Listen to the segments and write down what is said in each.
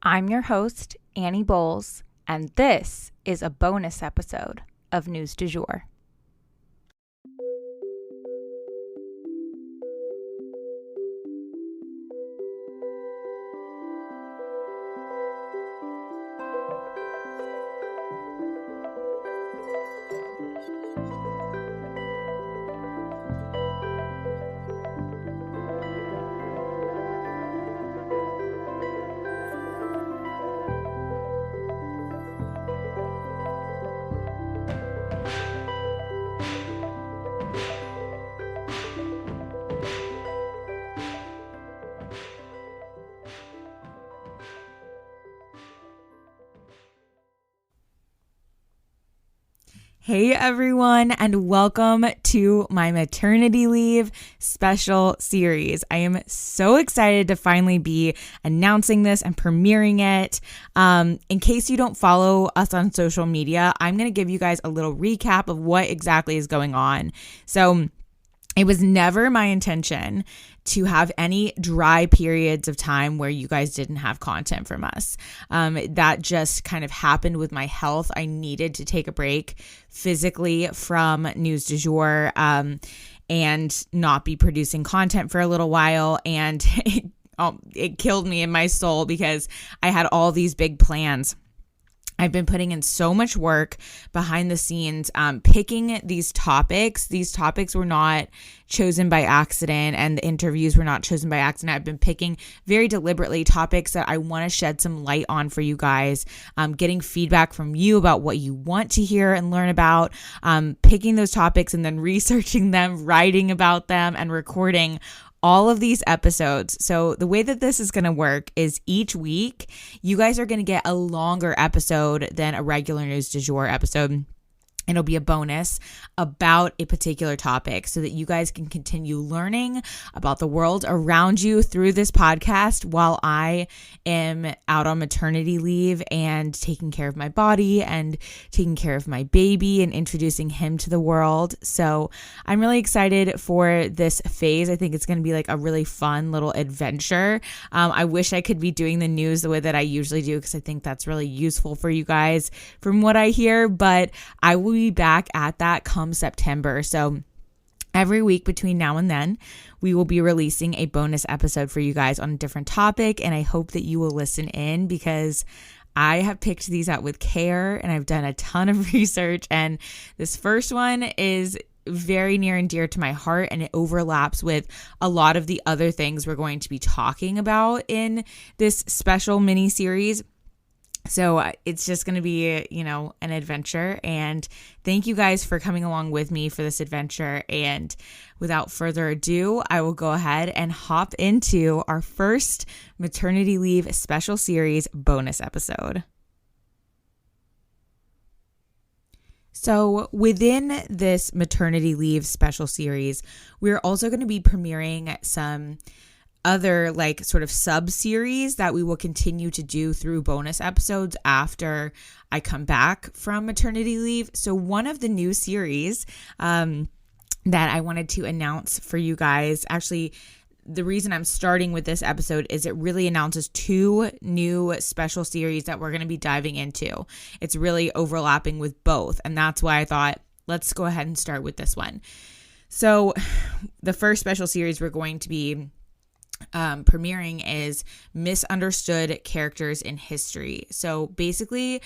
I'm your host, Annie Bowles, and this is a bonus episode of News du Jour. Hey everyone, and welcome to my maternity leave special series. I am so excited to finally be announcing this and premiering it. In case you don't follow us on social media, I'm going to give you guys a little recap of what exactly is going on. So it was never my intention to have any dry periods of time where you guys didn't have content from us. That just kind of happened with my health. I needed to take a break physically from News du Jour and not be producing content for a little while. And it killed me in my soul because I had all these big plans. I've been putting in so much work behind the scenes, picking these topics. These topics were not chosen by accident, and the interviews were not chosen by accident. I've been picking very deliberately topics that I want to shed some light on for you guys, getting feedback from you about what you want to hear and learn about, picking those topics and then researching them, writing about them, and recording all of these episodes. So the way that this is going to work is each week, you guys are going to get a longer episode than a regular News du Jour episode. It'll be a bonus about a particular topic so that you guys can continue learning about the world around you through this podcast while I am out on maternity leave and taking care of my body and taking care of my baby and introducing him to the world. So I'm really excited for this phase. I think it's going to be like a really fun little adventure. I wish I could be doing the news the way that I usually do because I think that's really useful for you guys from what I hear, but I will be back at that come September. So every week between now and then, we will be releasing a bonus episode for you guys on a different topic. And I hope that you will listen in because I have picked these out with care and I've done a ton of research. And this first one is very near and dear to my heart, and it overlaps with a lot of the other things we're going to be talking about in this special mini series. So it's just going to be, an adventure, and thank you guys for coming along with me for this adventure. And without further ado, I will go ahead and hop into our first maternity leave special series bonus episode. So within this maternity leave special series, we're also going to be premiering some other sort of sub-series that we will continue to do through bonus episodes after I come back from maternity leave. So one of the new series that I wanted to announce for you guys, actually, the reason I'm starting with this episode is it really announces two new special series that we're going to be diving into. It's really overlapping with both, and that's why I thought, let's go ahead and start with this one. So the first special series we're going to be premiering is misunderstood characters in history. So basically,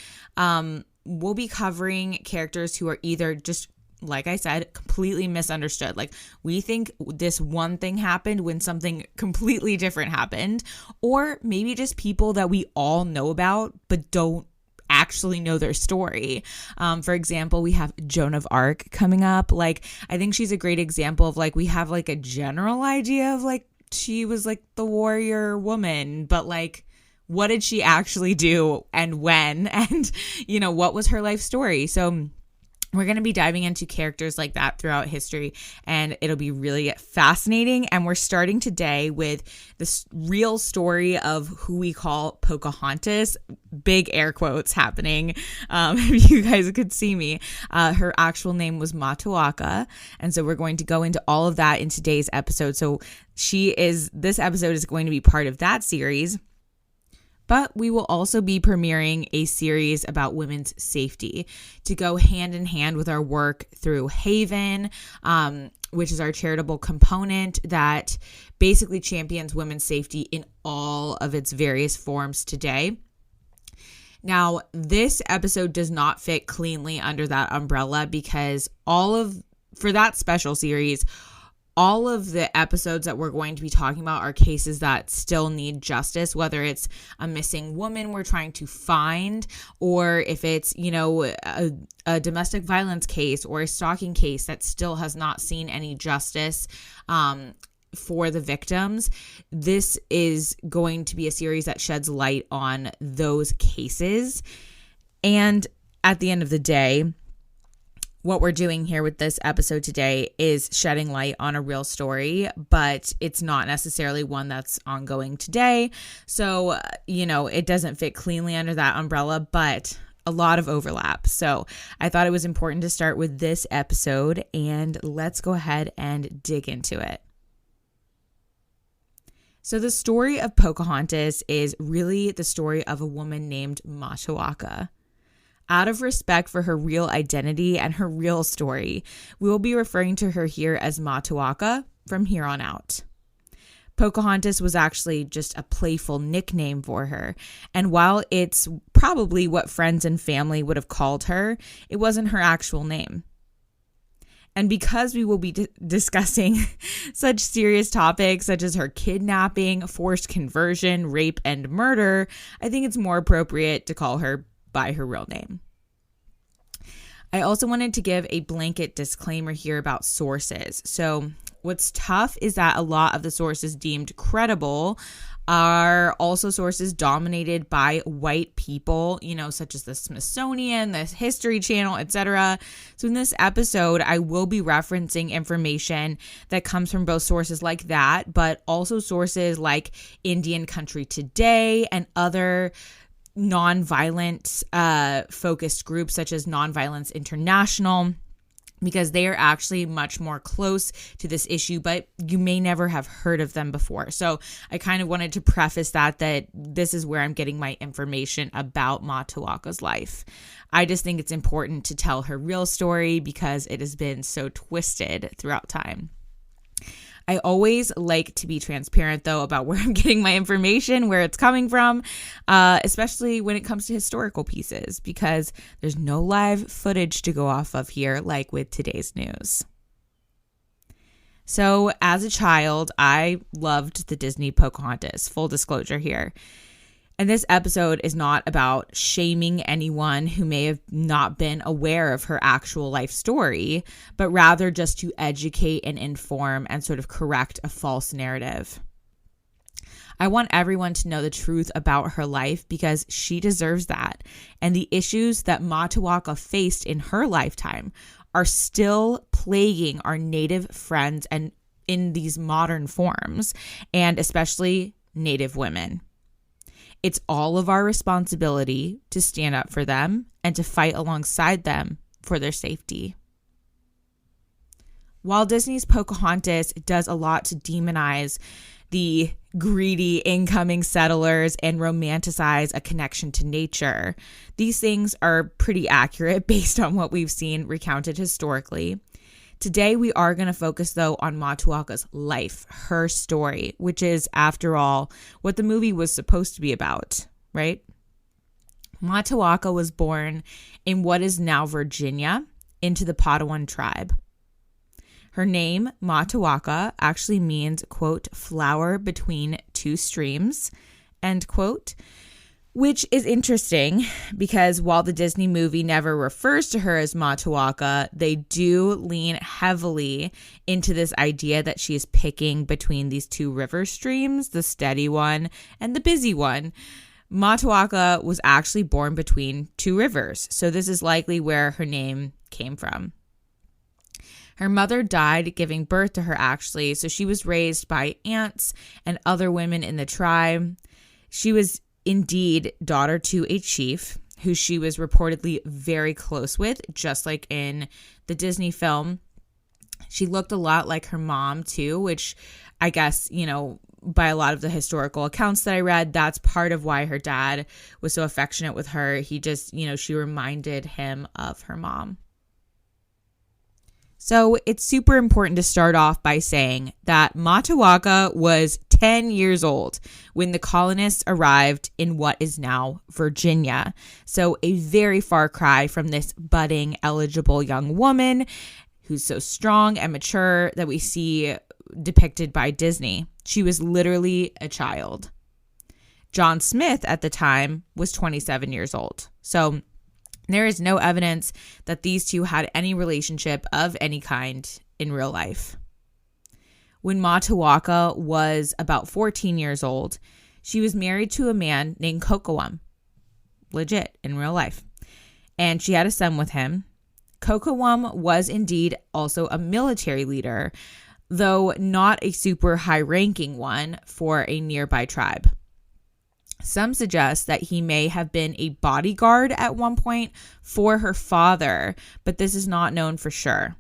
we'll be covering characters who are either just, like I said, completely misunderstood. Like, we think this one thing happened when something completely different happened, or maybe just people that we all know about but don't actually know their story. For example, we have Joan of Arc coming up. I think she's a great example of we have a general idea of she was the warrior woman, but what did she actually do and when, and what was her life story? So we're going to be diving into characters like that throughout history, and it'll be really fascinating. And we're starting today with this real story of who we call Pochahontas, big air quotes happening. If you guys could see me, her actual name was Matoaka. And so we're going to go into all of that in today's episode. So this episode is going to be part of that series. But we will also be premiering a series about women's safety to go hand in hand with our work through Haven, which is our charitable component that basically champions women's safety in all of its various forms today. Now, this episode does not fit cleanly under that umbrella because for that special series, all of the episodes that we're going to be talking about are cases that still need justice, whether it's a missing woman we're trying to find, or if it's, a domestic violence case or a stalking case that still has not seen any justice for the victims. This is going to be a series that sheds light on those cases. And at the end of the day, what we're doing here with this episode today is shedding light on a real story, but it's not necessarily one that's ongoing today. So, it doesn't fit cleanly under that umbrella, but a lot of overlap. So I thought it was important to start with this episode, and let's go ahead and dig into it. So the story of Pochahontas is really the story of a woman named Matoaka. Out of respect for her real identity and her real story, we will be referring to her here as Matoaka from here on out. Pochahontas was actually just a playful nickname for her, and while it's probably what friends and family would have called her, it wasn't her actual name. And because we will be discussing such serious topics such as her kidnapping, forced conversion, rape, and murder, I think it's more appropriate to call her by her real name. I also wanted to give a blanket disclaimer here about sources. So what's tough is that a lot of the sources deemed credible are also sources dominated by white people, such as the Smithsonian, the History Channel, etc. So in this episode, I will be referencing information that comes from both sources like that, but also sources like Indian Country Today and other nonviolent focused groups such as Nonviolence International, because they are actually much more close to this issue, but you may never have heard of them before. So I kind of wanted to preface that this is where I'm getting my information about Matoaka's life. I just think it's important to tell her real story because it has been so twisted throughout time. I always like to be transparent, though, about where I'm getting my information, where it's coming from, especially when it comes to historical pieces, because there's no live footage to go off of here like with today's news. So as a child, I loved the Disney Pocahontas, full disclosure here. And this episode is not about shaming anyone who may have not been aware of her actual life story, but rather just to educate and inform and sort of correct a false narrative. I want everyone to know the truth about her life because she deserves that. And the issues that Matoaka faced in her lifetime are still plaguing our Native friends and in these modern forms, and especially Native women. It's all of our responsibility to stand up for them and to fight alongside them for their safety. While Disney's Pocahontas does a lot to demonize the greedy incoming settlers and romanticize a connection to nature, these things are pretty accurate based on what we've seen recounted historically. Today, we are going to focus, though, on Matoaka's life, her story, which is, after all, what the movie was supposed to be about, right? Matoaka was born in what is now Virginia into the Pochahontas tribe. Her name, Matoaka, actually means, quote, flower between two streams, end quote, which is interesting because while the Disney movie never refers to her as Matoaka, they do lean heavily into this idea that she is picking between these two river streams, the steady one and the busy one. Matoaka was actually born between two rivers, so this is likely where her name came from. Her mother died giving birth to her, actually, so she was raised by aunts and other women in the tribe. She was indeed daughter to a chief who she was reportedly very close with, just like in the Disney film. She looked a lot like her mom too, which I guess, by a lot of the historical accounts that I read, that's part of why her dad was so affectionate with her. He just, she reminded him of her mom. So it's super important to start off by saying that Matoaka was 10 years old when the colonists arrived in what is now Virginia. So a very far cry from this budding, eligible young woman who's so strong and mature that we see depicted by Disney. She was literally a child. John Smith at the time was 27 years old. So there is no evidence that these two had any relationship of any kind in real life. When Matoaka was about 14 years old, she was married to a man named Kocoum, legit in real life, and she had a son with him. Kocoum was indeed also a military leader, though not a super high-ranking one for a nearby tribe. Some suggest that he may have been a bodyguard at one point for her father, but this is not known for sure.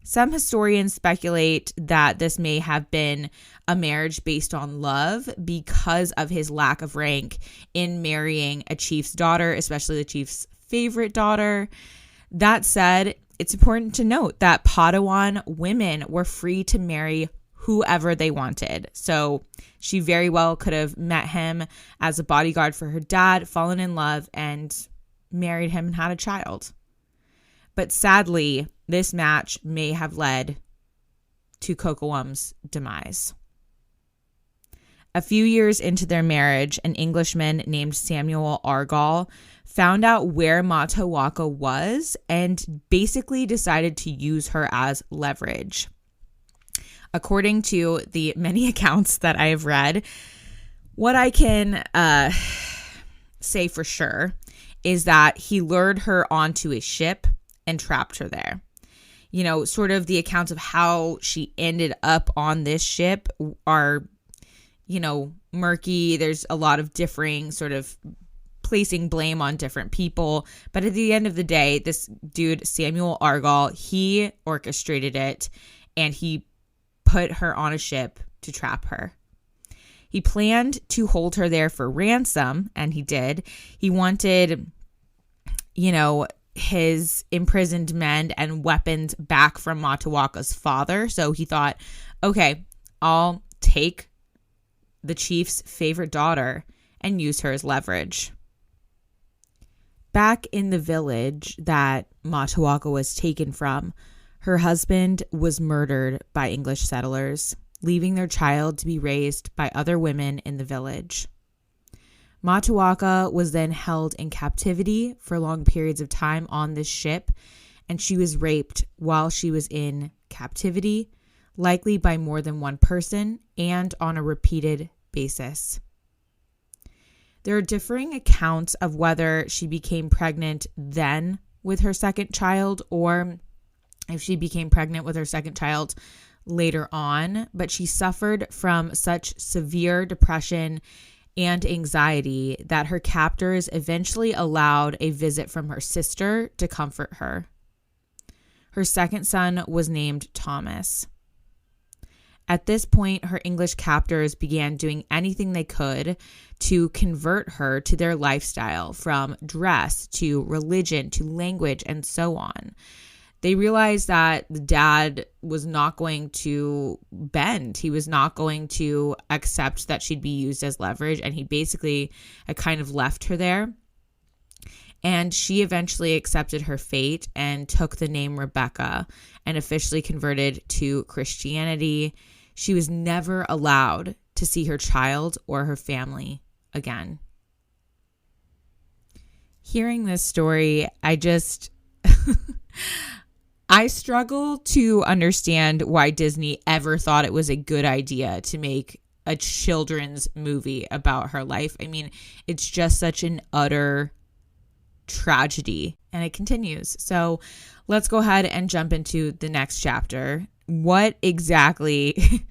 Some historians speculate that this may have been a marriage based on love because of his lack of rank in marrying a chief's daughter, especially the chief's favorite daughter. That said, it's important to note that Padawan women were free to marry whoever they wanted. So she very well could have met him as a bodyguard for her dad, fallen in love, and married him and had a child. But sadly, this match may have led to Kocoum's demise. A few years into their marriage, an Englishman named Samuel Argall found out where Matoaka was and basically decided to use her as leverage. According to the many accounts that I have read, what I can say for sure is that he lured her onto a ship and trapped her there. Sort of the accounts of how she ended up on this ship are, murky. There's a lot of differing sort of placing blame on different people. But at the end of the day, this dude, Samuel Argall, he orchestrated it, and he put her on a ship to trap her. He planned to hold her there for ransom, and he did. He wanted, his imprisoned men and weapons back from Matoaka's father. So he thought, okay, I'll take the chief's favorite daughter and use her as leverage. Back in the village that Matoaka was taken from, her husband was murdered by English settlers, leaving their child to be raised by other women in the village. Matoaka was then held in captivity for long periods of time on this ship, and she was raped while she was in captivity, likely by more than one person and on a repeated basis. There are differing accounts of whether she became pregnant then with her second child or if she became pregnant with her second child later on, but she suffered from such severe depression and anxiety that her captors eventually allowed a visit from her sister to comfort her. Her second son was named Thomas. At this point, her English captors began doing anything they could to convert her to their lifestyle, from dress to religion to language and so on. They realized that the dad was not going to bend. He was not going to accept that she'd be used as leverage, and he basically kind of left her there. And she eventually accepted her fate and took the name Rebecca and officially converted to Christianity. She was never allowed to see her child or her family again. Hearing this story, I struggle to understand why Disney ever thought it was a good idea to make a children's movie about her life. I mean, it's just such an utter tragedy. And it continues. So let's go ahead and jump into the next chapter. What exactly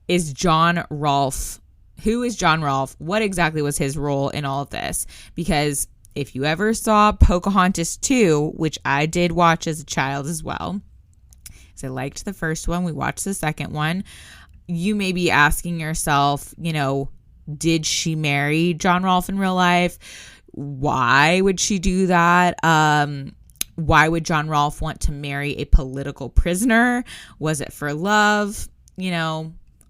is John Rolfe? Who is John Rolfe? What exactly was his role in all of this? Because if you ever saw Pochahontas 2, which I did watch as a child as well, because I liked the first one, we watched the second one. you may be asking yourself, did she marry John Rolfe in real life? Why would she do that? Why would John Rolfe want to marry a political prisoner? Was it for love?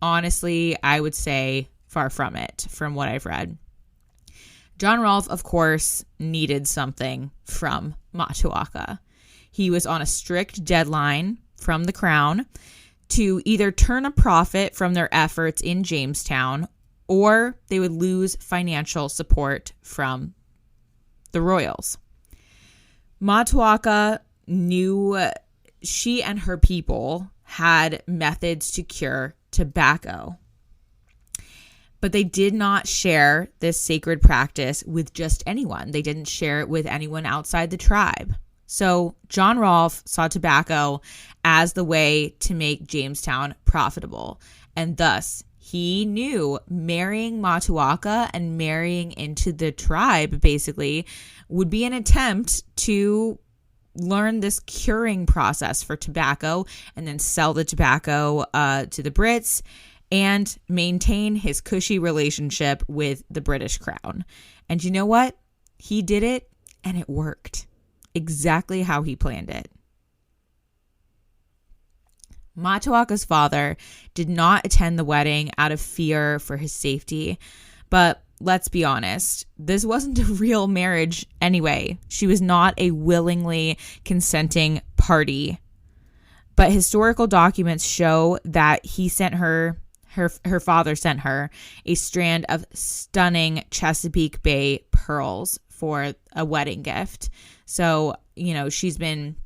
Honestly, I would say far from it, from what I've read. John Rolfe, of course, needed something from Matoaka. He was on a strict deadline from the crown to either turn a profit from their efforts in Jamestown, or they would lose financial support from the royals. Matoaka knew she and her people had methods to cure tobacco, but they did not share this sacred practice with just anyone. They didn't share it with anyone outside the tribe. So John Rolfe saw tobacco as the way to make Jamestown profitable, and thus he knew marrying Matoaka and marrying into the tribe basically would be an attempt to learn this curing process for tobacco and then sell the tobacco to the Brits and maintain his cushy relationship with the British crown. And you know what? He did it, and it worked exactly how he planned it. Matoaka's father did not attend the wedding out of fear for his safety, but let's be honest, this wasn't a real marriage anyway. She was not a willingly consenting party. But historical documents show that he sent her father sent her a strand of stunning Chesapeake Bay pearls for a wedding gift. So, she's been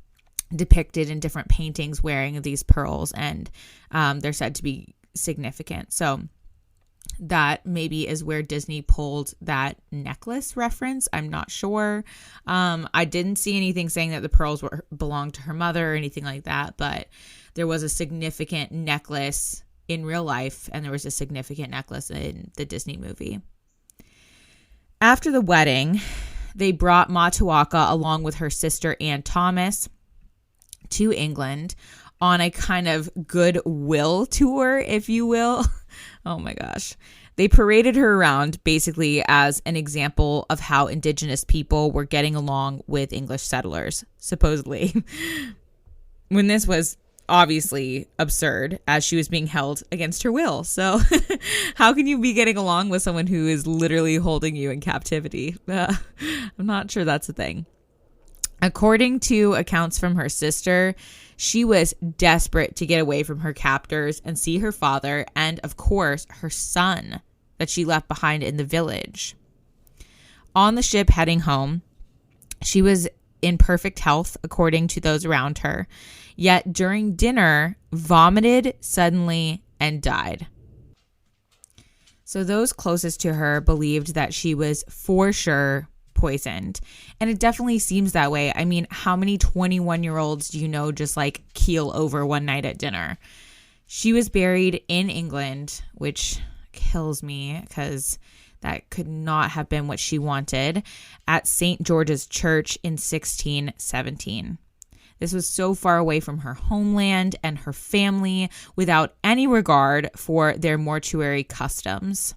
depicted in different paintings wearing these pearls, and they're said to be significant. So that maybe is where Disney pulled that necklace reference. I'm not sure. I didn't see anything saying that the pearls belonged to her mother or anything like that, but there was a significant necklace in real life, and there was a significant necklace in the Disney movie. After the wedding, they brought Matoaka along with her sister Anne Thomas to England on a kind of goodwill tour, if you will. Oh my gosh. They paraded her around basically as an example of how indigenous people were getting along with English settlers, supposedly. When this was obviously absurd, as she was being held against her will. So how can you be getting along with someone who is literally holding you in captivity? I'm not sure that's a thing. According to accounts from her sister, she was desperate to get away from her captors and see her father and, of course, her son that she left behind in the village. On the ship heading home, she was in perfect health, according to those around her, yet during dinner, vomited suddenly and died. So those closest to her believed that she was for sure poisoned. And it definitely seems that way. I mean, how many 21-year-olds do you know just like keel over one night at dinner? She was buried in England, which kills me because that could not have been what she wanted, at St. George's Church in 1617. This was so far away from her homeland and her family, without any regard for their mortuary customs.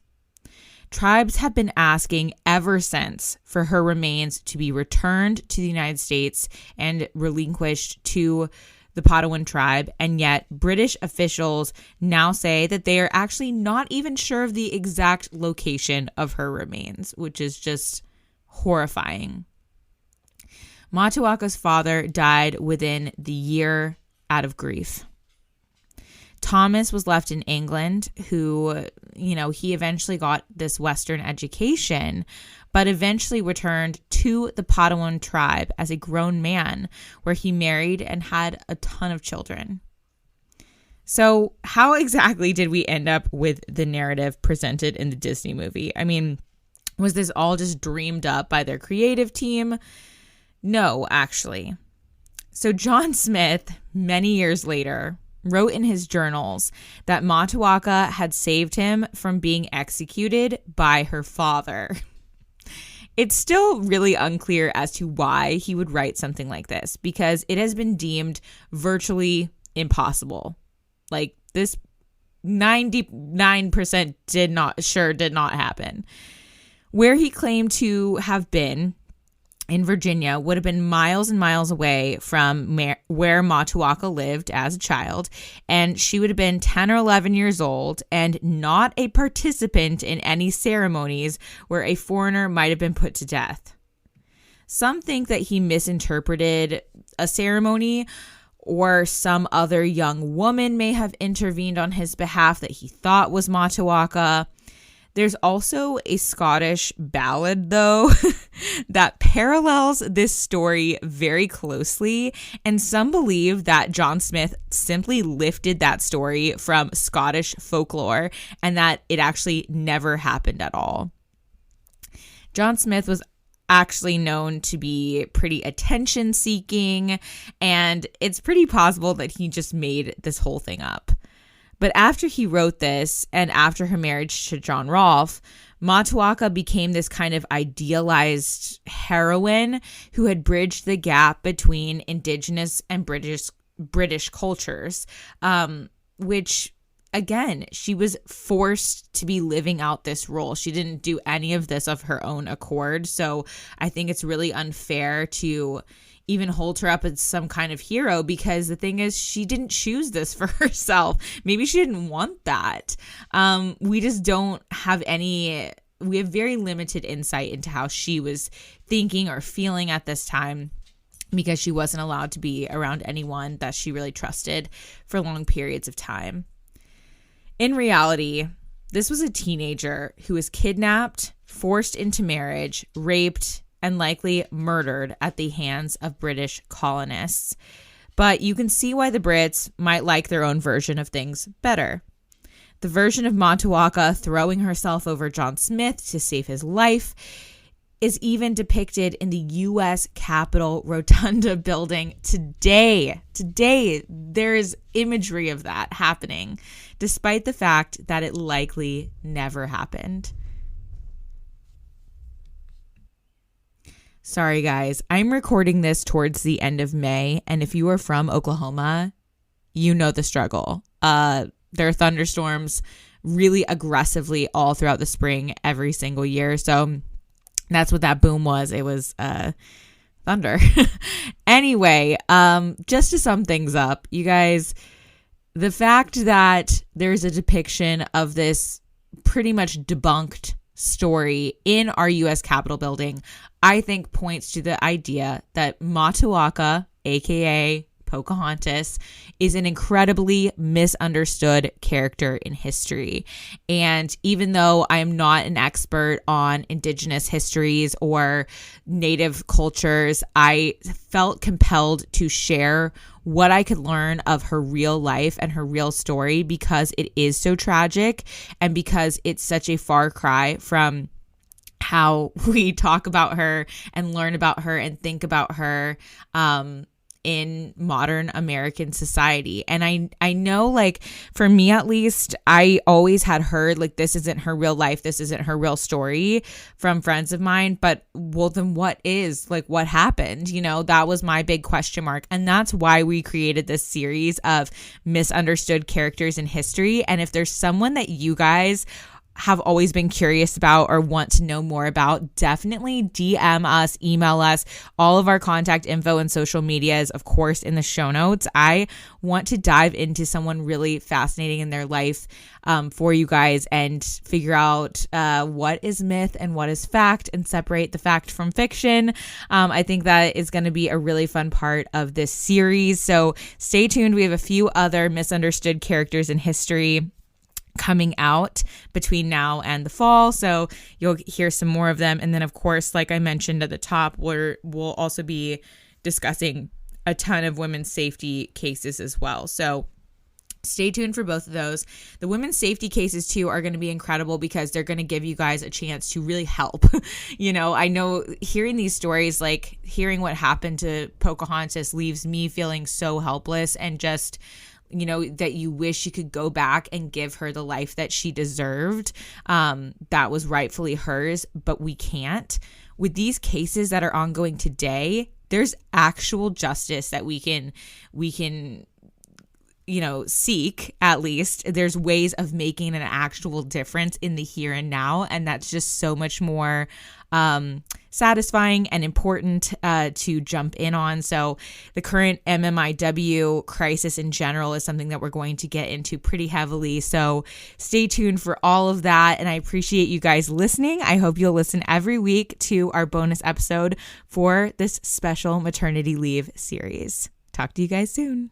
Tribes have been asking ever since for her remains to be returned to the United States and relinquished to the Pochahontas tribe, and yet British officials now say that they are actually not even sure of the exact location of her remains, which is just horrifying. Matoaka's father died within the year out of grief. Thomas was left in England, who, he eventually got this Western education, but eventually returned to the Pochahontas tribe as a grown man, where he married and had a ton of children. So how exactly did we end up with the narrative presented in the Disney movie? I mean, was this all just dreamed up by their creative team? No, actually. So John Smith, many years later, wrote in his journals that Matoaka had saved him from being executed by her father. It's still really unclear as to why he would write something like this, because it has been deemed virtually impossible. Like, this 99% did not happen. Where he claimed to have been in Virginia would have been miles and miles away from where Matoaka lived as a child, and she would have been 10 or 11 years old and not a participant in any ceremonies where a foreigner might have been put to death. Some think that he misinterpreted a ceremony, or some other young woman may have intervened on his behalf that he thought was Matoaka. There's also a Scottish ballad, though, that parallels this story very closely, and some believe that John Smith simply lifted that story from Scottish folklore and that it actually never happened at all. John Smith was actually known to be pretty attention-seeking, and it's pretty possible that he just made this whole thing up. But after he wrote this, and after her marriage to John Rolfe, Matoaka became this kind of idealized heroine who had bridged the gap between Indigenous and British cultures, which, again, she was forced to be living out this role. She didn't do any of this of her own accord. So I think it's really unfair to even hold her up as some kind of hero, because the thing is, she didn't choose this for herself. Maybe she didn't want that. We just don't have we have very limited insight into how she was thinking or feeling at this time, because she wasn't allowed to be around anyone that she really trusted for long periods of time. In reality, this was a teenager who was kidnapped, forced into marriage, raped, and likely murdered at the hands of British colonists. But you can see why the Brits might like their own version of things better. The version of Matoaka throwing herself over John Smith to save his life is even depicted in the U.S. Capitol Rotunda building today. Today, there is imagery of that happening, despite the fact that it likely never happened. Sorry, guys. I'm recording this towards the end of May, and if you are from Oklahoma, you know the struggle. There are thunderstorms really aggressively all throughout the spring every single year, so that's what that boom was. It was thunder. Anyway, just to sum things up, you guys, the fact that there's a depiction of this pretty much debunked story in our U.S. Capitol building, I think points to the idea that Matoaka, aka Pochahontas, is an incredibly misunderstood character in history. And even though I am not an expert on Indigenous histories or Native cultures, I felt compelled to share what I could learn of her real life and her real story, because it is so tragic and because it's such a far cry from how we talk about her and learn about her and think about her in modern American society. And I know, like, for me at least, I always had heard, like, this isn't her real life, this isn't her real story from friends of mine. But, well, then what is? Like, what happened? You know, that was my big question mark. And that's why we created this series of misunderstood characters in history. And if there's someone that you guys have always been curious about or want to know more about, definitely DM us, email us. All of our contact info and social media is, of course, in the show notes. I want to dive into someone really fascinating in their life for you guys and figure out what is myth and what is fact and separate the fact from fiction. I think that is going to be a really fun part of this series. So stay tuned. We have a few other misunderstood characters in history coming out between now and the fall, so you'll hear some more of them. And then, of course, like I mentioned at the top, we'll also be discussing a ton of women's safety cases as well, so stay tuned for both of those. The women's safety cases too are going to be incredible because they're going to give you guys a chance to really help. You know, I know hearing these stories, like hearing what happened to Pocahontas, leaves me feeling so helpless and just, you know, that you wish you could go back and give her the life that she deserved, that was rightfully hers, but we can't. With these cases that are ongoing today, there's actual justice that we can seek, at least, there's ways of making an actual difference in the here and now. And that's just so much more satisfying and important to jump in on. So the current MMIW crisis in general is something that we're going to get into pretty heavily. So stay tuned for all of that. And I appreciate you guys listening. I hope you'll listen every week to our bonus episode for this special maternity leave series. Talk to you guys soon.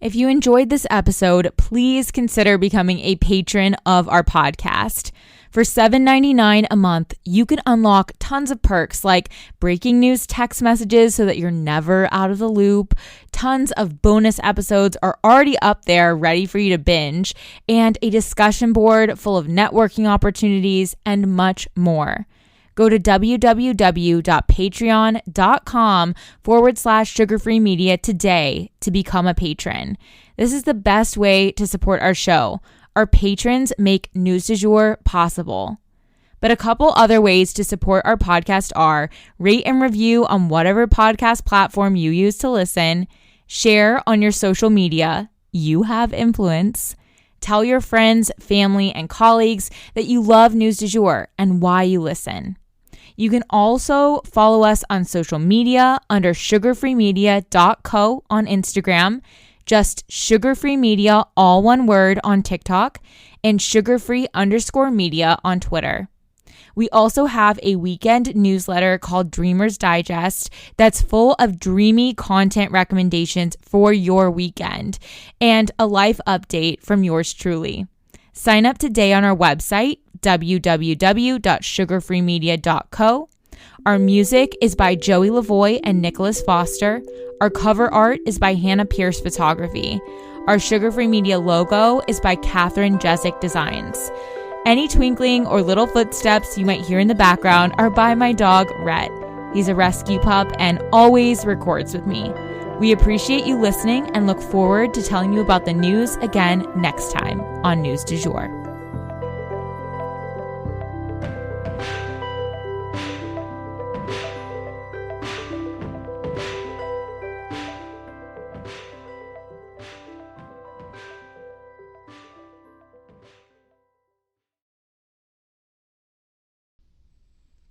If you enjoyed this episode, please consider becoming a patron of our podcast. For $7.99 a month, you can unlock tons of perks like breaking news text messages so that you're never out of the loop. Tons of bonus episodes are already up there ready for you to binge, and a discussion board full of networking opportunities and much more. Go to www.patreon.com/sugarfree media today to become a patron. This is the best way to support our show. Our patrons make News du Jour possible. But a couple other ways to support our podcast are rate and review on whatever podcast platform you use to listen, share on your social media, you have influence, tell your friends, family, and colleagues that you love News du Jour and why you listen. You can also follow us on social media under sugarfreemedia.co on Instagram, just sugarfreemedia, all one word, on TikTok, and sugarfree_media on Twitter. We also have a weekend newsletter called Dreamers Digest that's full of dreamy content recommendations for your weekend and a life update from yours truly. Sign up today on our website, www.sugarfreemedia.co. Our music is by Joey Lavoie and Nicholas Foster. Our cover art is by Hannah Pierce Photography. Our Sugar Free Media logo is by Catherine Jesic Designs. Any twinkling or little footsteps you might hear in the background are by my dog, Rhett. He's a rescue pup and always records with me. We appreciate you listening and look forward to telling you about the news again next time on News du Jour.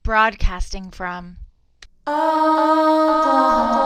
Broadcasting from Oklahoma.